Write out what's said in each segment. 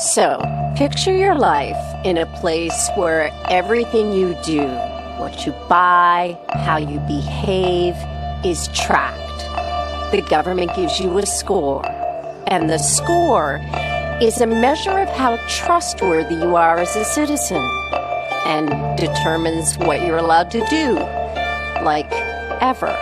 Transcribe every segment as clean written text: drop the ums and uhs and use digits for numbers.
So, picture your life in a place where everything you do, what you buy, how you behave, is tracked. The government gives you a score, and the score is a measure of how trustworthy you are as a citizen and determines what you're allowed to do, like ever.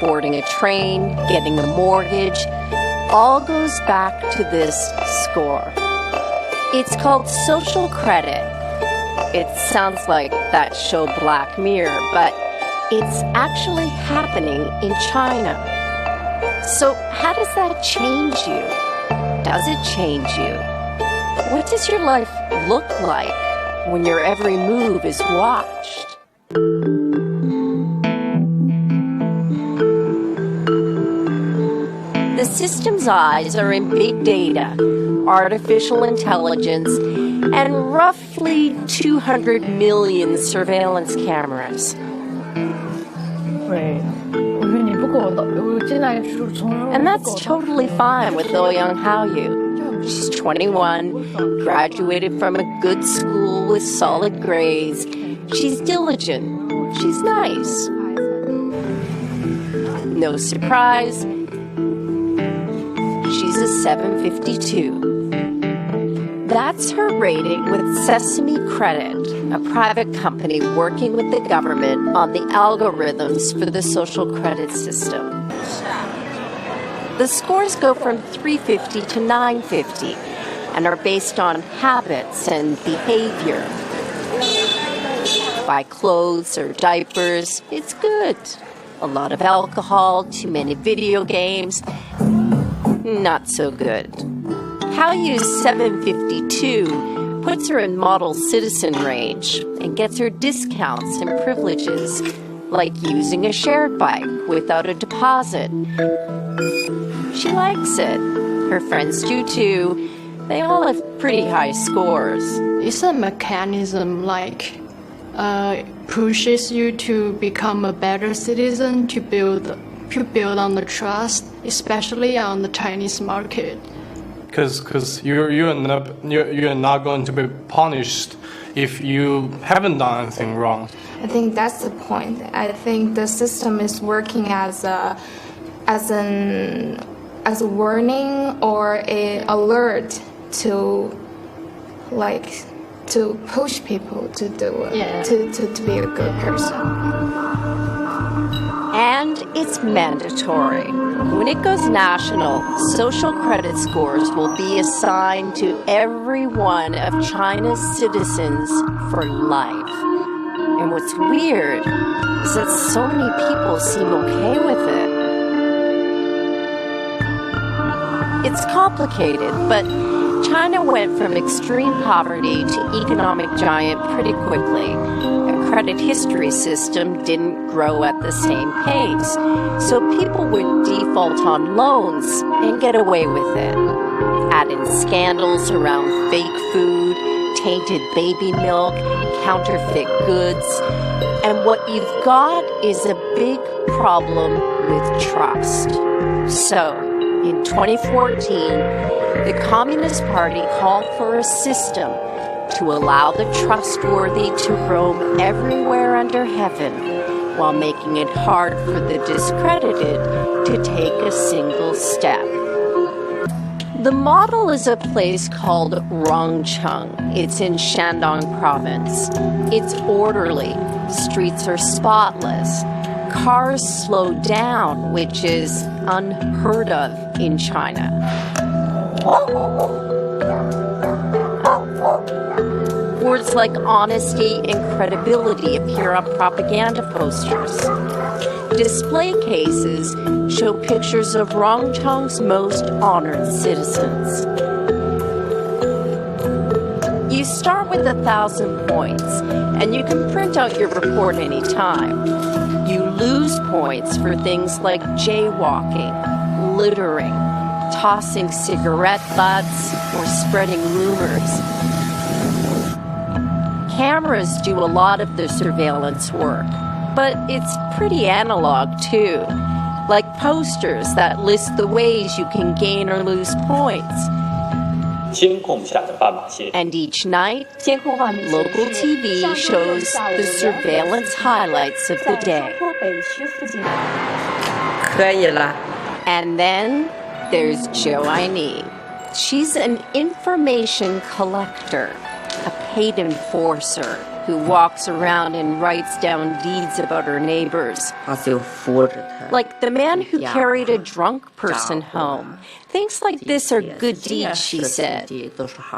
Boarding a train, getting a mortgage, all goes back to this score. It's called social credit. It sounds like that show Black Mirror, but it's actually happening in China. So how does that change you? Does it change you? What does your life look like when your every move is watched? The system's eyes are in big data, artificial intelligence, and roughly 200 million surveillance cameras. And that's totally fine with Ouyang Haoyu. She's 21, graduated from a good school with solid grades. She's diligent. She's nice. No surprise, she's a 752. That's her rating with Sesame Credit, a private company working with the government on the algorithms for the social credit system. The scores go from 350 to 950 and are based on habits and behavior. Buy clothes or diapers, it's good. A lot of alcohol, too many video games, not so good. Haoyu's 752 puts her in model citizen range and gets her discounts and privileges, like using a shared bike without a deposit. She likes it. Her friends do too. They all have pretty high scores. It's a mechanism like pushes you to become a better citizen, to build on the trust, especially on the Chinese market. Because you're not going to be punished if you haven't done anything wrong. I think that's the point. I think the system is working as a warning or an alert to push people to do it, to be a good person. And it's mandatory. When it goes national, social credit scores will be assigned to every one of China's citizens for life. And what's weird is that so many people seem okay with it. It's complicated, but China went from extreme poverty to economic giant pretty quickly. A credit history system didn't grow at the same pace, so people would default on loans and get away with it. Add in scandals around fake food, tainted baby milk, counterfeit goods, and what you've got is a big problem with trust. So, in 2014, the Communist Party called for a system to allow the trustworthy to roam everywhere under heaven while making it hard for the discredited to take a single step. The model is a place called Rongcheng. It's in Shandong province. It's orderly. Streets are spotless. Cars slow down, which is unheard of in China. Words like honesty and credibility appear on propaganda posters. Display cases show pictures of Rongcheng's most honored citizens. You start with 1,000 points, and you can print out your report anytime. You lose points for things like jaywalking, littering, tossing cigarette butts, or spreading rumors. Cameras do a lot of the surveillance work, but it's pretty analog too, like posters that list the ways you can gain or lose points. 监控下的斑马线。 And each night, local TV shows the surveillance highlights of the day. 可以了。 And then there's Joanne. She's an information collector, a paid enforcer who walks around and writes down deeds about her neighbors. 他就扶着他。 Like the man who carried a drunk person home. Things like this are good deeds, she said.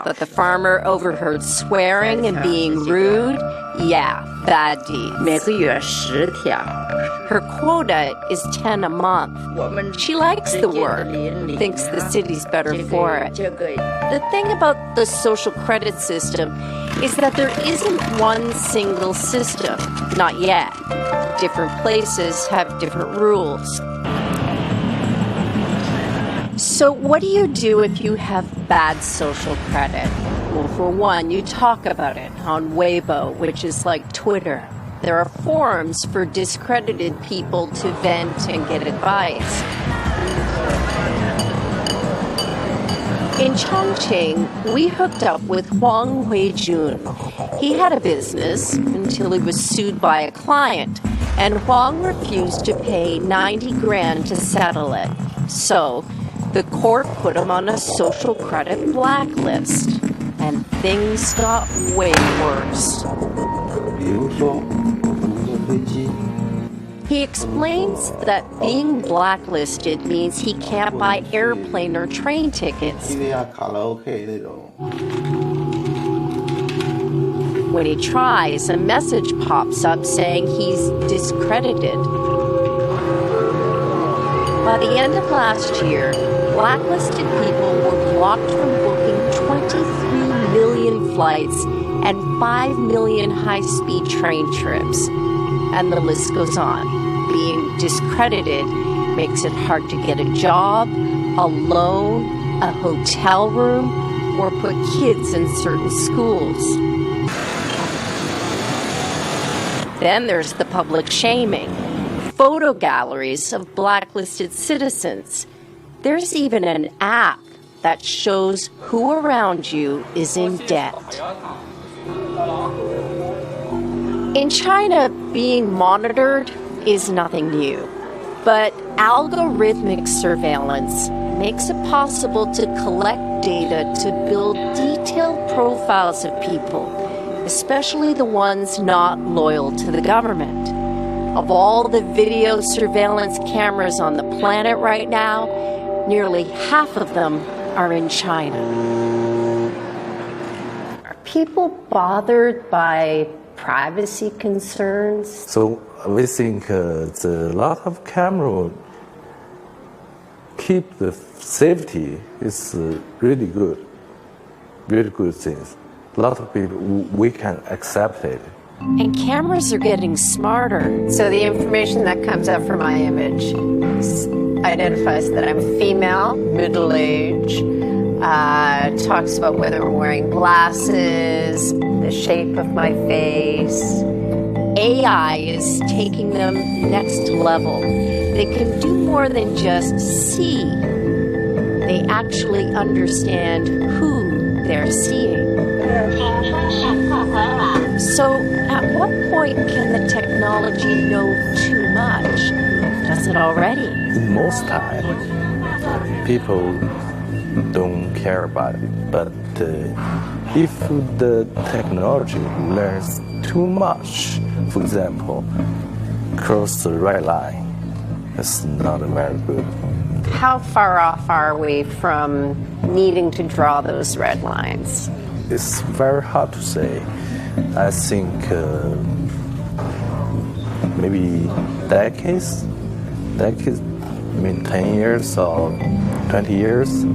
But the farmer overheard swearing and being rude. Yeah, bad deeds. 每个月10条。 Her quota is 10 a month. She likes the work, thinks the city's better for it. The thing about the social credit system is that there isn't one single system. Not yet. Different places have different rules. So what do you do if you have bad social credit? Well, for one, you talk about it on Weibo, which is like Twitter. There are forums for discredited people to vent and get advice. In Chongqing, we hooked up with Huang Huijun. He had a business until he was sued by a client, and Huang refused to pay 90 grand to settle it. So, the court put him on a social credit blacklist, and things got way worse. He explains that being blacklisted means he can't buy airplane or train tickets. When he tries, a message pops up saying he's discredited. By the end of last year, blacklisted people were blocked from booking 23 million flights and 5 million high-speed train trips. And the list goes on. Being discredited makes it hard to get a job, a loan, a hotel room, or put kids in certain schools. Then there's the public shaming. Photo galleries of blacklisted citizens. There's even an app that shows who around you is in debt. In China, being monitored is nothing new, but algorithmic surveillance makes it possible to collect data to build detailed profiles of people, especially the ones not loyal to the government. Of all the video surveillance cameras on the planet right now, nearly half of them are in China. Are people bothered by privacy concerns? So we think the lot of camera keep the safety is really good things. A lot of people, we can accept it. And cameras are getting smarter. So the information that comes up from my image identifies that I'm female, middle-aged, talks about whether I'm wearing glasses, the shape of my face. AI is taking them next level. They can do more than just see. They actually understand who they're seeing. So, at what point can the technology know too much? Does it already? Most time, people don't care about it. But if the technology learns too much, for example, cross the red line, it's not very good. How far off are we from needing to draw those red lines? It's very hard to say. I think maybe decades, I mean 10 years or 20 years,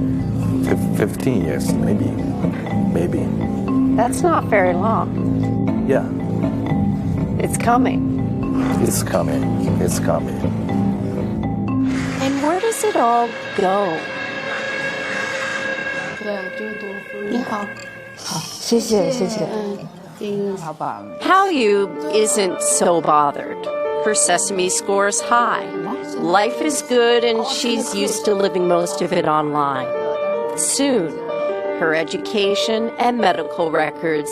15 years, maybe. That's not very long. Yeah. It's coming. It's coming. And where does it all go? 你好，谢谢。 Hallyu isn't so bothered. Her sesame score's high. Life is good and she's used to living most of it online. Soon, her education and medical records,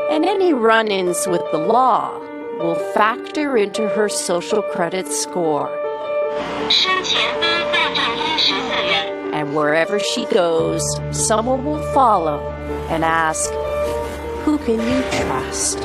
and any run-ins with the law will factor into her social credit score. And wherever she goes, someone will follow and ask, "Who can you trust?"